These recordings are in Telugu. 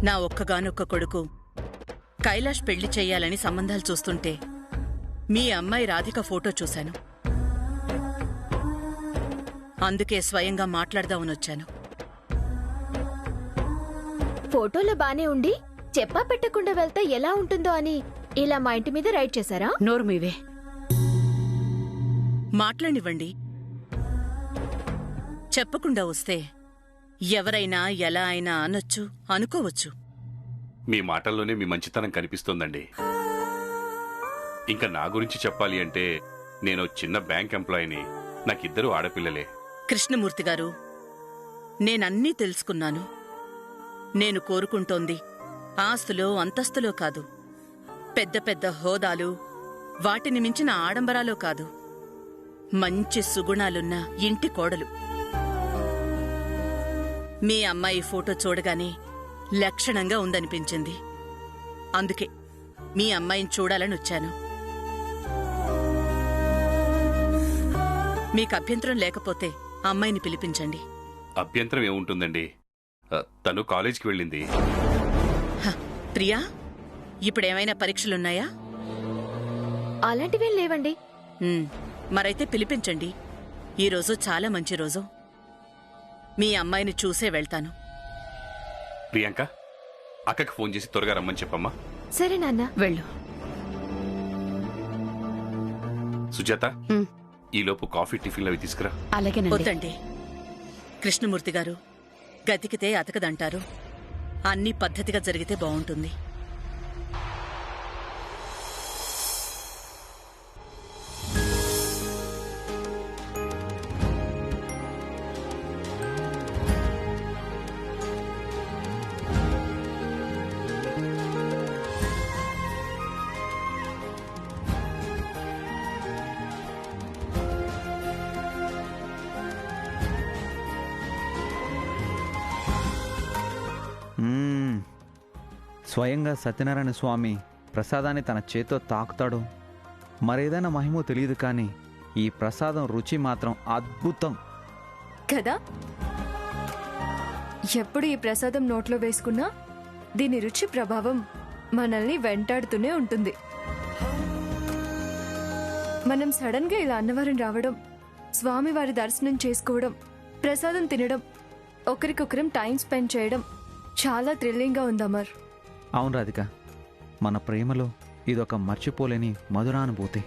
నా ఒక్కగానొక్క కొడుకు కైలాష్ పెళ్లి చెయ్యాలని సంబంధాలు చూస్తుంటే మీ అమ్మాయి రాధిక ఫోటో చూశాను. అందుకే స్వయంగా మాట్లాడదామనొచ్చాను. ఫోటోలో బానే ఉండి చెప్పా పెట్టకుండా వెళ్తే ఎలా ఉంటుందో అని ఇలా మా ఇంటి మీద రైడ్ చేశారా? నోరు మీవే. మాట్లాడివ్వండి. చెప్పకుండా వస్తే ఎవరైనా ఎలా అయినా అనొచ్చు, అనుకోవచ్చు. మీ మాటల్లోనే మీ మంచితనం కనిపిస్తోందండి. ఇంకా నా గురించి చెప్పాలి అంటే నేను చిన్న బ్యాంక్ ఎంప్లాయీని. నాకిద్దరూ ఆడపిల్లలే. కృష్ణమూర్తి గారు, నేనన్నీ తెలుసుకున్నాను. నేను కోరుకుంటోంది ఆస్తులో అంతస్తులో కాదు, పెద్ద పెద్ద హోదాలు, వాటిని మించిన ఆడంబరాలో కాదు, మంచి సుగుణాలున్న ఇంటి కోడలు. మీ అమ్మాయి ఫోటో చూడగానే లక్షణంగా ఉందనిపించింది. అందుకే మీ అమ్మాయిని చూడాలని వచ్చాను. మీకు అభ్యంతరం లేకపోతే అమ్మాయిని పిలిపించండి. అభ్యంతరం ఏముంటుందండి? తను కాలేజీకి వెళ్ళింది. ప్రియా, ఇప్పుడేమైనా పరీక్షలున్నాయా? అలాంటివేం లేవండి. మరైతే పిలిపించండి. ఈరోజు చాలా మంచి రోజు. మీ అమ్మాయిని చూసే వెళ్తాను. ప్రియాంక, అక్కకి ఫోన్ చేసి త్వరగా రమ్మని చెప్పమ్మా. సరే నాన్న, వెళ్ళు. సుజాత, ఈలోపు కాఫీ టిఫిన్లు అవి తీసుకురా. వద్దండి కృష్ణమూర్తి గారు, గతికితే అతకదంటారు. అన్నీ పద్ధతిగా జరిగితే బావుంటుంది. స్వయంగా సత్యనారాయణ స్వామి ప్రసాదాన్ని తన చేత్తో తాకుతాడు. మరేదైనా మహిమో తెలియదు, కానీ ఈ ప్రసాదం రుచి మాత్రం అద్భుతం కదా. ఎప్పుడు ఈ ప్రసాదం నోట్లో వేసుకున్నా దీని రుచి ప్రభావం మనల్ని వెంటాడుతూనే ఉంటుంది. మనం సడన్ గా ఇలా అన్నవరం రావడం, స్వామివారి దర్శనం చేసుకోవడం, ప్రసాదం తినడం, ఒకరికొకరం టైం స్పెండ్ చేయడం చాలా థ్రిల్లింగ్ గా ఉంది అమర్. అవును రాధిక, మన ప్రేమలో ఇదొక మర్చిపోలేని మధురానుభూతి.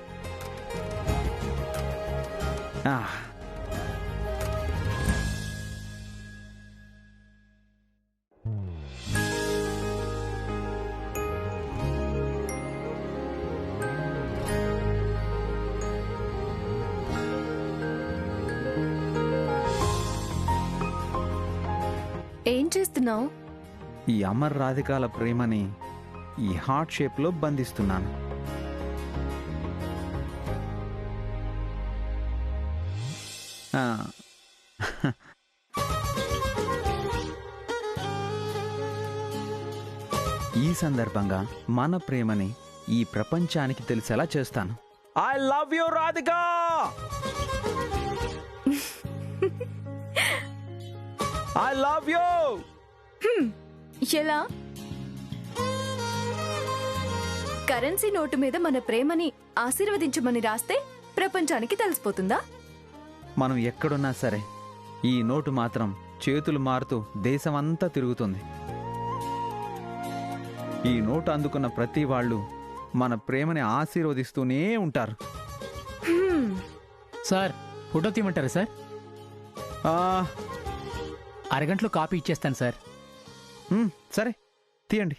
ఏం చేస్తున్నావు? ఈ అమర్ రాధికాల ప్రేమని ఈ హార్ట్ షేప్లో బంధిస్తున్నాను. ఈ సందర్భంగా మన ప్రేమని ఈ ప్రపంచానికి తెలిసేలా చేస్తాను. I love you Radhika. I love you. ఎలా? కరెన్సీ నోటు మీద మన ప్రేమని ఆశీర్వదించమని రాస్తే ప్రపంచానికి తెలిసిపోతుందా? మనం ఎక్కడున్నా సరే ఈ నోటు మాత్రం చేతులు మారుతూ దేశమంతా తిరుగుతుంది. ఈ నోటు అందుకున్న ప్రతి వాళ్ళు మన ప్రేమని ఆశీర్వదిస్తూనే ఉంటారు. సార్, ఫోటో తీయమంటారా సార్? అరగంటలో కాపీ ఇచ్చేస్తాను సార్. సరే, తీయండి.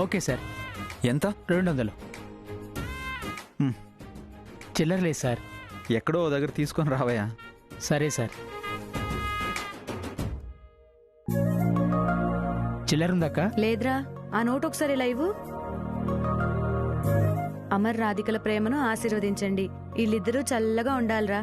Okay sir. ఎంత? 200. చిల్లర లేదు సార్. ఎక్కడో దగ్గర తీసుకొని రావయ్యా. సరే సార్. చిల్లరుందక్క? లేద్రా. ఆ నోట్ ఒకసారి లైవ్. అమర్ రాధికల ప్రేమను ఆశీర్వదించండి. వీళ్ళిద్దరూ చల్లగా ఉండాలిరా.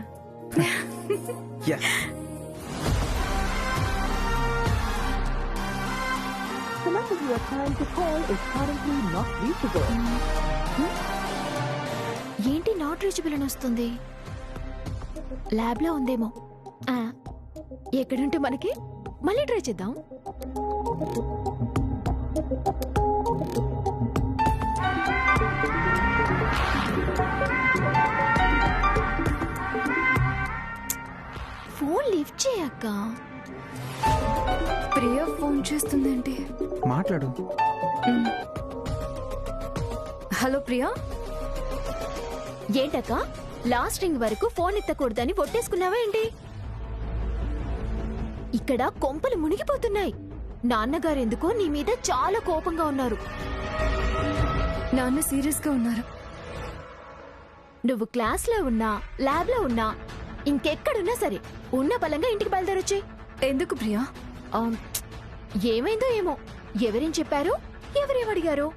నాట్ రీచబుల్ అని వస్తుంది. ల్యాబ్ లో ఉందేమో. ఆ, ఎక్కడుంటే మనకి? మళ్ళీ ట్రై చేద్దాం. ఫోన్ లిఫ్ట్ చేయక్క. ప్రియా ఫోన్ చేస్తుందేంటి? మాట్లాడు. హలో ప్రియా. ఏంటక్క, లాస్ట్ రింగ్ వరకు ఫోన్ ఎత్తకూడదని ఒట్టేసుకున్నావా ఏంటి? ఇక్కడ కొంపలు మునిగిపోతున్నాయి. నాన్నగారు ఎందుకో నీ మీద చాలా కోపంగా ఉన్నారు. నాన్న సీరియస్ గా ఉన్నారు. నువ్వు క్లాస్ లో ఉన్నా, ల్యాబ్ లో ఉన్నా, ఇంకెక్కడున్నా సరే ఉన్న బలంగా ఇంటికి బయలుదేరొచ్చి. ఎందుకు ప్రియా? ఏమైందో ఏమో, ఎవరేం చెప్పారు, ఎవరేమడిగారు?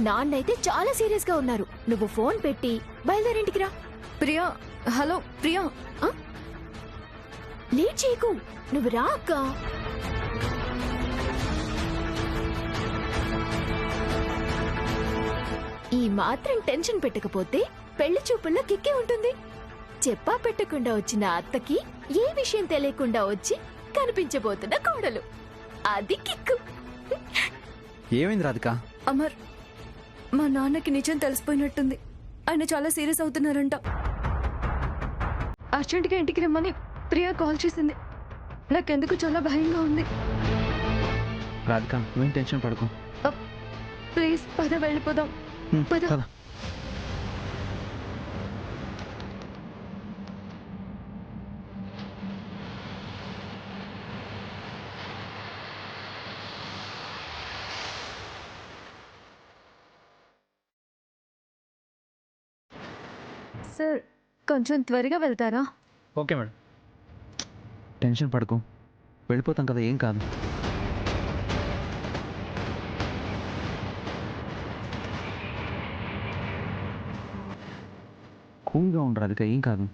నాన్నైతే చాలా సీరియస్ గా ఉన్నారు. నువ్వు ఫోన్ పెట్టి బయలుదేరింటికి రా. ప్రియా, హలో ప్రియా. లేట్ చేయకు, నువ్వు రా అక్క. ఈ మాత్రం టెన్షన్ పెట్టకపోతే పెళ్లి చూపుల్లో కిక్కే ఉంటుంది. చెప్పా పెట్టకుండా వచ్చిన అత్తకి ఏ విషయం తెలియకుండా వచ్చి కనిపించబోతున్న కోడలు, అది కిక్కు. ఏమైంది రాధిక? అమర్, మా నాన్నకి నిజం తెలిసిపోయినట్టుంది. ఆయన చాలా సీరియస్ అవుతున్నారంట. అర్జెంటుగా ఇంటికి రమ్మని ప్రియా కాల్ చేసింది. నాకెందుకు చాలా భయంగా ఉంది. రాధిక, నువ్వేం టెన్షన్ పడకు. ప్లీజ్ పద, వెళ్ళిపోదాం. పద. పద. సార్, కొంచెం త్వరగా వెళ్తారా? Okay madam. టెన్షన్ పడకు, వెళ్ళిపోతాం కదా, ఏం కాదు. కూల్గా ఉండు రాధిక, ఏం కాదు.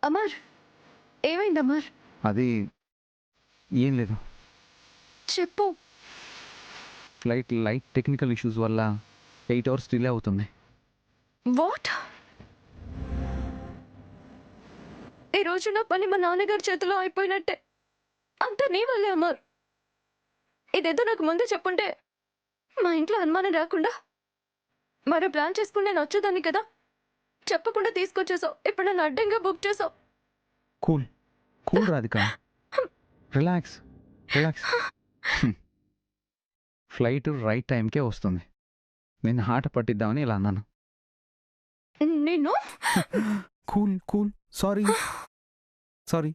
అమర్, ఏమైంది అమర్? అది ఏం లేదు. చెప్పు. ఫ్లైట్ లైట్ టెక్నికల్ ఇష్యూస్ వల్ల 8 hours డిలే అవుతుంది. వాట్? ఈ రోజు నా పని మా నాన్నగారి చేతిలో అయిపోయినట్టే. అంతా నీ వల్లే అమర్. ఇదేదో నాకు ముందే చెప్పుంటే మా ఇంట్లో అనుమానం రాకుండా మరో ప్లాన్ చేసుకుని నేను వచ్చేదాన్ని కదా. చెప్పకుండా తీసుకొచ్చేసావు. ఇప్పుడు నన్ను అడ్డంగా బుక్ చేసావు. Cool cool Radhika, relax relax. Flight right టైంకే వస్తుంది. నేను ఆట పట్టిద్దామని ఇలా అన్నాను. నేను cool cool, sorry sorry,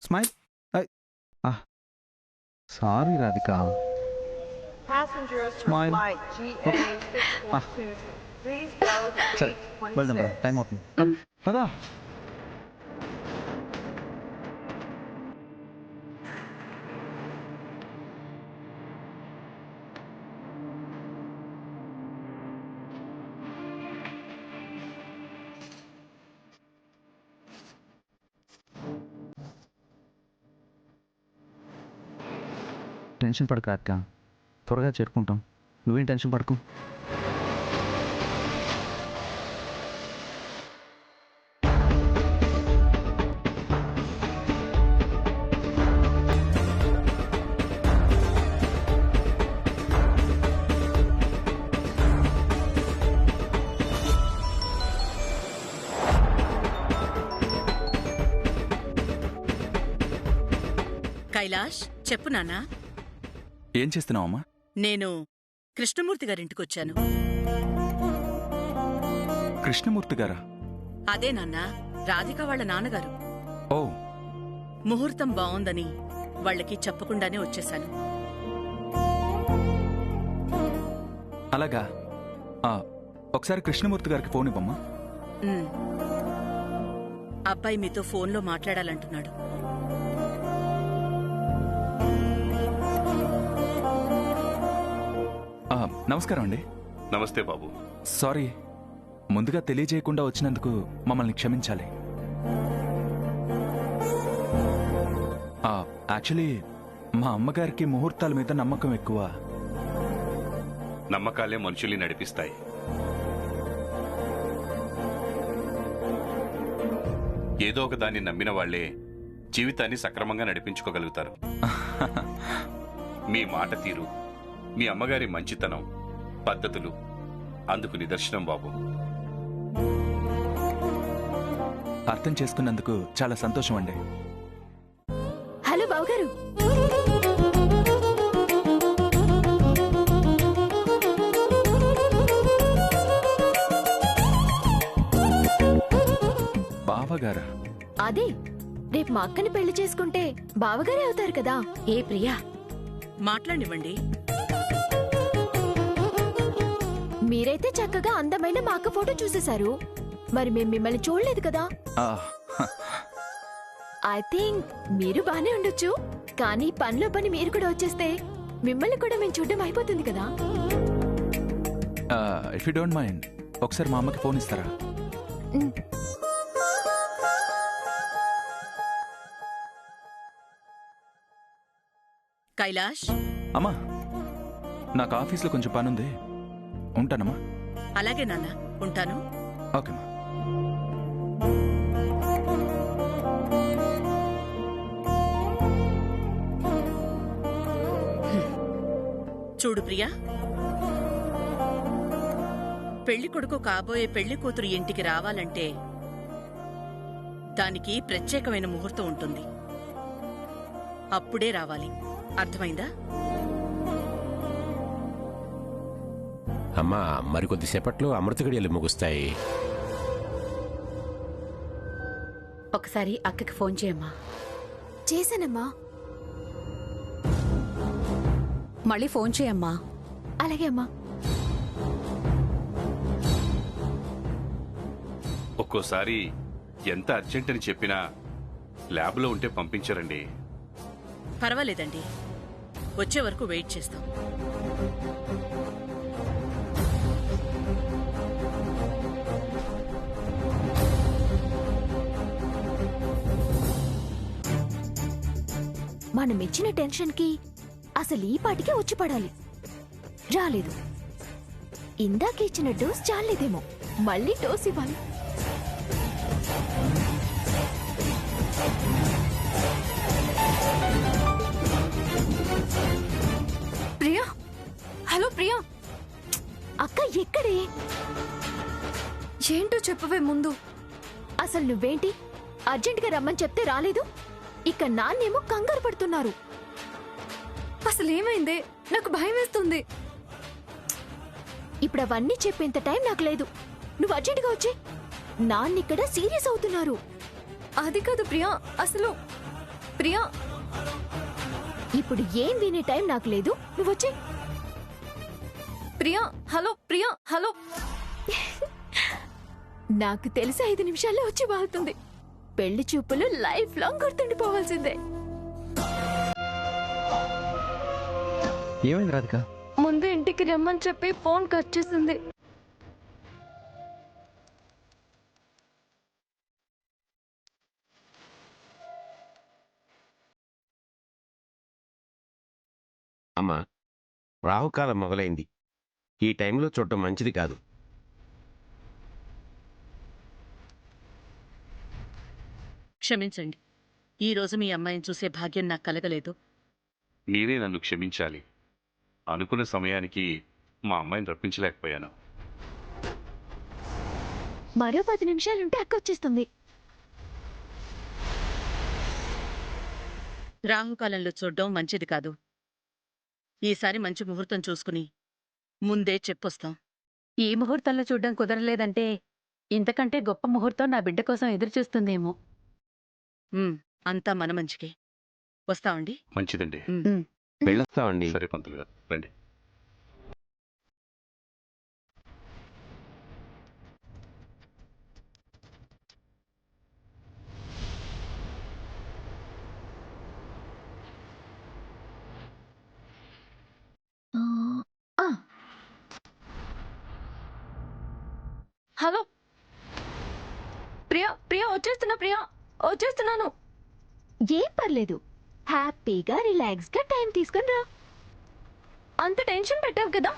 smile. Sorry Radhika. Smile. సరే వెళ్దాం, టైం అవుతుంది పదా. టెన్షన్ పడక రాధిక, త్వరగా చేరుకుంటాం. నువ్వేం టెన్షన్ పడకు. కైలాష్ చెప్పు నాన్నా. ఏం చేస్తున్నావమ్మా? నేను కృష్ణమూర్తి గారింటికొచ్చాను. కృష్ణమూర్తి గారా? అదే నాన్నా, రాధిక వాళ్ళ నాన్నగారు. ఓ, ముహూర్తం బావుందని వాళ్ళకి చెప్పకుండానే వచ్చేశాను. అలాగా. ఒకసారి కృష్ణమూర్తి గారికి ఫోన్ ఇవ్వమ్మా. ఉమ్. అబ్బాయి మీతో ఫోన్లో మాట్లాడాలంటున్నాడు. నమస్కారం అండి. నమస్తే బాబు. సారీ, ముందుగా తెలియజేయకుండా వచ్చినందుకు మమ్మల్ని క్షమించాలి. యాక్చువల్లీ మా అమ్మగారికి ముహూర్తాల మీద నమ్మకం ఎక్కువ. నమ్మకాలే మనుషుల్ని నడిపిస్తాయి. ఏదో ఒక దాన్ని నమ్మిన వాళ్లే జీవితాన్ని సక్రమంగా నడిపించుకోగలుగుతారు. మీ మాట తీరు, మీ అమ్మగారి మంచితనం, పద్ధతులు అందుకు నిదర్శనం బాబు. అర్థం చేసుకున్నందుకు చాలా సంతోషం అండి. హలో బావగారు. బావగారా? అదే, రేపు మా అక్కని పెళ్లి చేసుకుంటే బావగారే అవుతారు కదా. ఏ ప్రియా, మాట్లాడివ్వండి. మీరైతే చక్కగా అందమైన మా అక్క ఫోటో చూసేశారు, మరి మేము మిమ్మల్ని చూడలేదు కదా. ఐ థింక్ మీరు బానే ఉండొచ్చు, కానీ పనిలో పని మీరు కూడా వచ్చేస్తే మిమ్మల్ని కూడా మేము చూడడం అయిపోతుంది కదా. ఇఫ్ యూ డోంట్ మైండ్, ఒకసారి మా అమ్మకి ఫోన్ ఇస్తారా? కైలాష్. అమ్మా, నాకు ఆఫీస్లో కొంచెం పనుంది, ఉంటానమ్మా. అలాగే నాన్న, ఉంటాను. ఓకేమ్మా. చూడు ప్రియా, పెళ్లి కొడుకు కాబోయే పెళ్లి కూతురు ఇంటికి రావాలంటే దానికి ప్రత్యేకమైన ముహూర్తం ఉంటుంది. అప్పుడే రావాలి, అర్థమైందా? అమ్మా, మరికొద్దిసేపట్లో అమృతగడియలు ముగుస్తాయి. ఒకసారి అక్కకి ఫోన్ చేయమ్మా. చేశానమ్మా. మళ్ళీ ఫోన్ చేయమ్మా. అలాగే అమ్మా. ఒక్కోసారి ఎంత అర్జెంట్ అని చెప్పినా ల్యాబ్లో ఉంటే పంపించరండి. పర్వాలేదండి, వచ్చే వరకు వెయిట్ చేస్తాం. మనం ఇచ్చిన టెన్షన్ కి అసలు ఈ పాటికే వచ్చి పడాలి. రాలేదు. ఇందాక ఇచ్చిన డోస్ చాలేదేమో, మళ్ళీ డోస్ ఇవ్వాలి. ప్రియా, హలో ప్రియా. అక్క ఎక్కడే? ఏంటో చెప్పవే ముందు. అసలు నువ్వేంటి అర్జెంటుగా రమ్మని చెప్తే రాలేదు, ఇక నాన్నేమో కంగారు పడుతున్నారు. అసలు ఏమైందే? నాకు భయం వేస్తుంది. ఇప్పుడు అవన్నీ చెప్పేంత టైం నాకు లేదు. నువ్వు అర్జెంటుగా వచ్చే. నాన్నిక్కడ సీరియస్ అవుతున్నారు. అది కాదు ప్రియా, అసలు ప్రియా. ఇప్పుడు ఏం వినే టైం నాకు లేదు, నువ్వు వచ్చే. Priya, hello Priya, hello. నాకు తెలిసి 5 నిమిషాల్లో వచ్చి వాళ్తుంది. పెళ్లి చూపులు లైఫ్ లాంగ్ గుర్తుండిపోవాల్సిందే. ఏమైంది రాధిక? ముందు ఇంటికి రమ్మని చెప్పి ఫోన్ కట్ చేసింది. అమ్మా, రాహుకాలం మొదలైంది. ఈ టైంలో చూడటం మంచిది కాదు. క్షమించండి, ఈ రోజు మీ అమ్మాయిని చూసే భాగ్యం నాకు కలగలేదు. మీరే నన్ను క్షమించాలి. అనుకున్న సమయానికి మా అమ్మాయిని రప్పించలేకపోయాను. మరో 10 నిమిషాలుంటే అక్క వచ్చేస్తుంది. రాహుకాలంలో చూడ్డం మంచిది కాదు. ఈసారి మంచి ముహూర్తం చూసుకుని ముందే చెప్పొస్తాం. ఈ ముహూర్తంలో చూడడం కుదరలేదంటే ఇంతకంటే గొప్ప ముహూర్తం నా బిడ్డ కోసం ఎదురుచూస్తుందేమో. అంతా మన మంచికే. వస్తామండి. మంచిదండి. వెళ్ళొస్తామండి. సరే పంతులు గారు రండి. హలో ప్రియా, ప్రియా వచ్చేస్తున్నాను. ఏం పర్లేదు, హ్యాపీగా రిలాక్స్గా టైం తీసుకుని రా. అంత టెన్షన్ పెట్టావు కదా.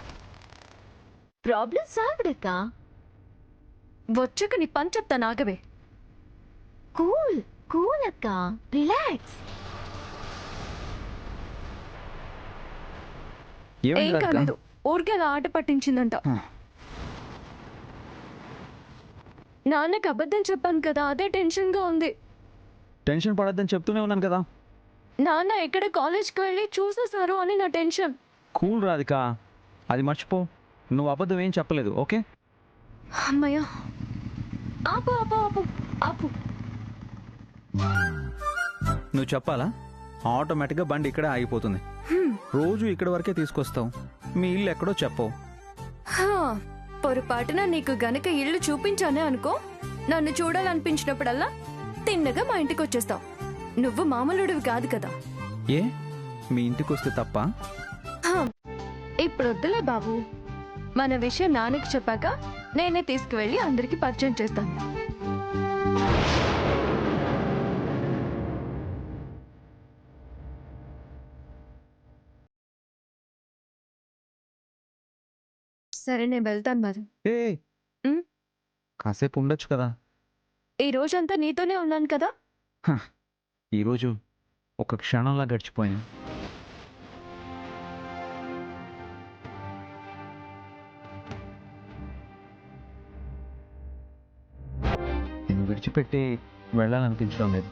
ప్రాబ్లం సాల్వ్డ్ అక్క. వచ్చాక నీ పని చెప్తా నాగవే. కూల్ కూల్ అక్క, రిలాక్స్. ఏం కాలేదు, ఊరికే అలా ఆట పట్టించిందంట. నాన్నకి అబద్ధం చెప్పాను కదా, అదే టెన్షన్గా ఉంది. టెన్షన్ పడద్దని చెప్తూనే ఉన్నాను కదా. నాన్న ఎక్కడ కాలేజ్కి వెళ్ళి చూసేశారు అని నా టెన్షన్. కూల్ రాధిక, అది మర్చిపో. నువ్వు అబద్ధం ఏం చెప్పలేదు, ఓకే? అమ్మయ్య, ఆపు ఆపు ఆపు ఆపు. నువ్వు చెప్పాలా? ఆటోమేటిక్గా బండి ఇక్కడే ఆగిపోతుంది. రోజు ఇక్కడ వరకే తీసుకొస్తావు, మీ ఇల్లు ఎక్కడో చెప్పవు. పొరపాటున నీకు గనక ఇల్లు చూపించానే అనుకో, నన్ను చూడాలనిపించినప్పుడల్లా తిన్నగా మా ఇంటికి వచ్చేస్తావు. నువ్వు మామూలుడివి కాదు కదా. ఏ, మీ ఇంటికి వస్తే తప్ప? ఇప్పుడు వద్దులే బాబు, మన విషయం నాన్నకి చెప్పాక నేనే తీసుకువెళ్ళి అందరికి పరిచయం చేస్తాను. సరే, నేను వెళ్తాను మరి. కాసేపు ఉండొచ్చు కదా. ఈ రోజంతా నీతోనే ఉన్నాను కదా. ఈరోజు ఒక క్షణంలా గడిచిపోయింది. నేను విడిచిపెట్టి వెళ్ళాలనిపించడం లేదు.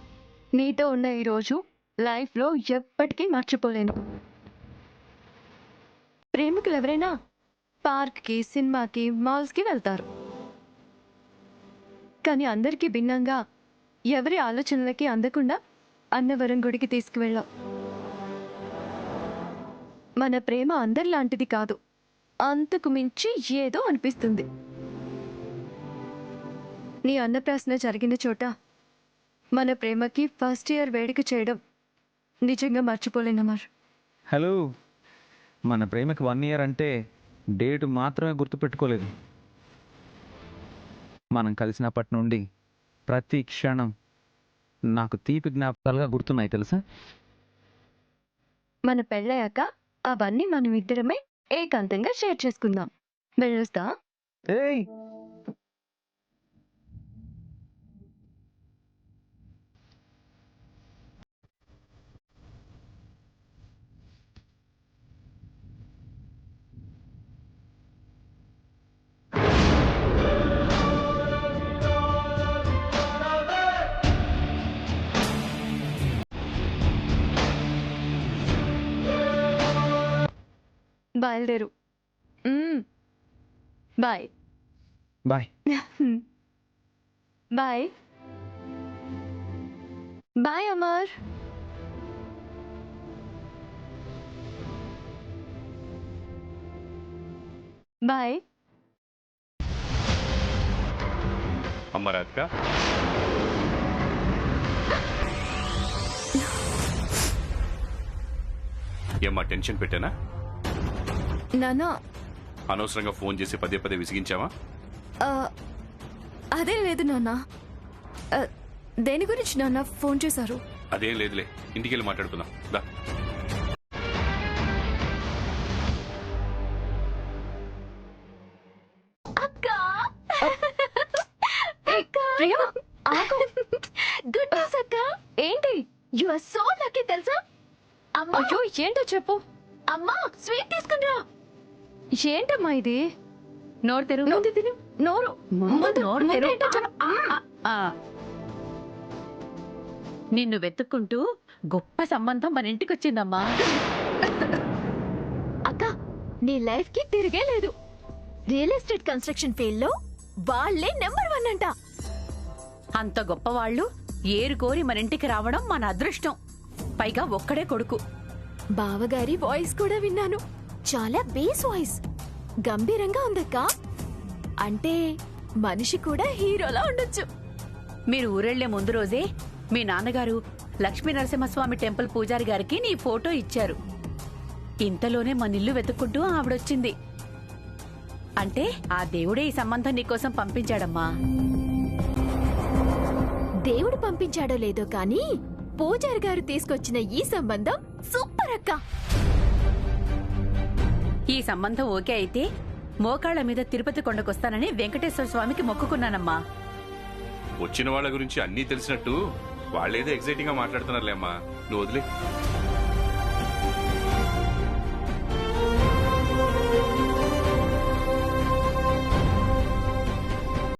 నీతో ఉన్న ఈ రోజు లైఫ్లో ఎప్పటికీ మర్చిపోలేను. ప్రేమికులు ఎవరైనా పార్క్కి, సినిమాకి, మాల్స్కి వెళ్తారు. కానీ అందరికీ భిన్నంగా ఎవరి ఆలోచనలకి అందకుండా అన్నవరం గుడికి తీసుకువెళ్ళాం. మన ప్రేమ అందరిలాంటిది కాదు, అంతకు మించి ఏదో అనిపిస్తుంది. నీ అన్నప్రాసన జరిగిన చోట మన ప్రేమకి ఫస్ట్ ఇయర్ వేడుక చేయడం నిజంగా మర్చిపోలేనమ్మా. హలో, మన ప్రేమకి 1 year అంటే డేటు మాత్రమే గుర్తుపెట్టుకోలేదు. మనం కలిసినప్పటి నుండి ప్రతి క్షణం నాకు తీపి జ్ఞాపకాలుగా గుర్తున్నాయి, తెలుసా? మన పెళ్ళయ్యాక అవన్నీ మనం ఇద్దరమే ఏకాంతంగా షేర్ చేసుకుందాం. వెళ్ళొస్తా. ఏయ్, బయలుదేరు. Bye bye. Bye bye Amar. Bye. అమ్మ రాధిక, ఏమ్మా టెన్షన్ పెట్టానా? నానా, అనవసరంగా ఫోన్ చేసి పదే పదే విసిగించావా? అదేం లేదు నాన్న. దేని గురించి నాన్న ఫోన్ చేశారు? అదేం లేదులే, ఇంటికి వెళ్ళి మాట్లాడుకుందాం దా. గుడ్ న్యూస్ అక్క. ఏంటి? యు ఆర్ సో లక్కీ తెలుసా. అమ్మా, అయ్యో ఏంటో చెప్పు. అమ్మా స్వీట్ తీసుకురా. ఏంటమ్మా ఇది? నోరు తెరువు. ముందు తిను. నోరు నోరు తెరువు. ఏంటో చెప్పు. నిన్ను వెతుక్కుంటూ గొప్ప సంబంధం మన ఇంటికి వచ్చిందమ్మా. అక్క నీ లైఫ్ కి తిరిగే లేదు. రియల్ ఎస్టేట్ కన్స్ట్రక్షన్ ఫీల్డ్ లో వాళ్ళే నెంబర్ 1 అంట. అంత గొప్పవాళ్ళు ఏరుకోరి మన ఇంటికి రావడం మన అదృష్టం. పైగా ఒక్కడే కొడుకు. బావగారి వాయిస్ కూడా విన్నాను. చాలా బేస్ వాయిస్, గంభీరంగా ఉందక్క. అంటే మనిషి కూడా హీరోలా ఉండొచ్చు. మీరు ఊరెళ్లే ముందు రోజే మీ నాన్నగారు లక్ష్మీ నరసింహస్వామి టెంపుల్ పూజారి గారికి నీ ఫోటో ఇచ్చారు. ఇంతలోనే మన ఇల్లు వెతుక్కుంటూ ఆవిడొచ్చింది. అంటే ఆ దేవుడే ఈ సంబంధం నీకోసం పంపించాడమ్మా. దేవుడు పంపించాడో లేదో కానీ పూజారి గారు తీసుకొచ్చిన ఈ సంబంధం సూపర్ అక్క. ఈ సంబంధం ఓకే అయితే మోకాళ్ల మీద తిరుపతి కొండకొస్తానని వెంకటేశ్వర స్వామికి మొక్కుకున్నానమ్మా. వచ్చిన వాళ్ళ గురించి అన్నీ తెలిసినట్టు వాళ్ళేదో ఎగ్జైటింగ్ గా మాట్లాడుతున్నారులేమ్మా, నువ్వు వదిలే.